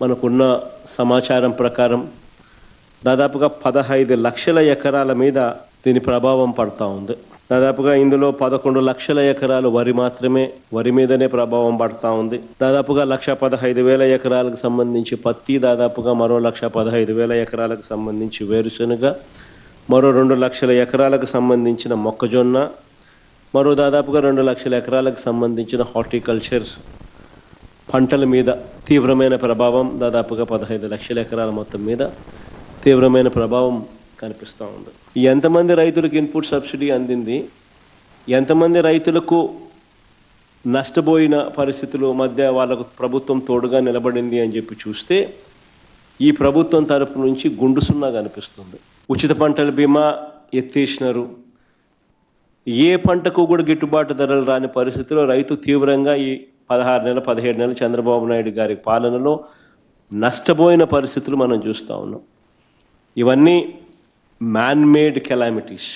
మనకున్న సమాచారం ప్రకారం దాదాపుగా 15 లక్షల ఎకరాల మీద దీని ప్రభావం పడుతూ ఉంది. దాదాపుగా ఇందులో 11 లక్షల ఎకరాలు వరి మీదనే ప్రభావం పడుతూ ఉంది. దాదాపుగా 1,15,000 ఎకరాలకు సంబంధించి పత్తి, దాదాపుగా మరో 1,15,000 ఎకరాలకు సంబంధించి వేరుశనగ, మరో 2 లక్షల ఎకరాలకు సంబంధించిన మొక్కజొన్న, మరో దాదాపుగా 2 లక్షల ఎకరాలకు సంబంధించిన హార్టికల్చర్ పంటల మీద తీవ్రమైన ప్రభావం, దాదాపుగా 15 లక్షల ఎకరాల మొత్తం మీద తీవ్రమైన ప్రభావం కనిపిస్తూ ఉంది. ఎంతమంది రైతులకు ఇన్పుట్ సబ్సిడీ అందింది, ఎంతమంది రైతులకు నష్టపోయిన పరిస్థితుల మధ్య వాళ్ళకు ప్రభుత్వం తోడుగా నిలబడింది అని చెప్పి చూస్తే ఈ ప్రభుత్వం తరపు నుంచి గుండు సున్నా కనిపిస్తుంది. ఉచిత పంటల బీమా ఎత్తేసినారు. ఏ పంటకు కూడా గిట్టుబాటు ధరలు రాని పరిస్థితిలో రైతు తీవ్రంగా ఈ 16 నెలలు 17 నెలలు చంద్రబాబు నాయుడు గారి పాలనలో నష్టపోయిన పరిస్థితులు మనం చూస్తూ ఉన్నాం. ఇవన్నీ మ్యాన్మేడ్ కెలామిటీస్.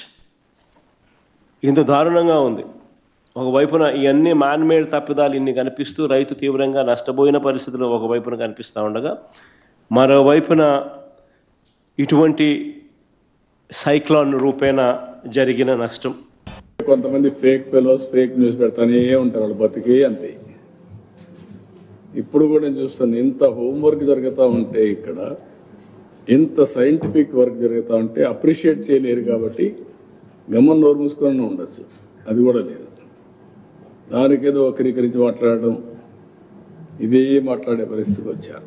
ఇంత దారుణంగా ఉంది. ఒకవైపున ఇవన్నీ మ్యాన్మేడ్ తప్పిదాలు ఇన్ని కనిపిస్తూ రైతు తీవ్రంగా నష్టపోయిన పరిస్థితులు ఒకవైపున కనిపిస్తూ ఉండగా, మరోవైపున ఇటువంటి సైక్లాన్ రూపేణ జరిగిన నష్టం. కొంతమంది ఫేక్ ఫెలోస్ ఫేక్ న్యూస్ పెడతానే ఉంటారు, వాళ్ళు బతికే అంతే. ఇప్పుడు కూడా నేను చూస్తాను, ఇంత హోంవర్క్ జరుగుతూ ఉంటే, ఇక్కడ ఇంత సైంటిఫిక్ వర్క్ జరుగుతూ ఉంటే అప్రిషియేట్ చేయలేరు కాబట్టి గమ్మం నోరు మూసుకొని ఉండొచ్చు. అది కూడా లేదు. దానికేదో వక్రీకరించి మాట్లాడడం, ఇదే మాట్లాడే పరిస్థితికి వచ్చారు.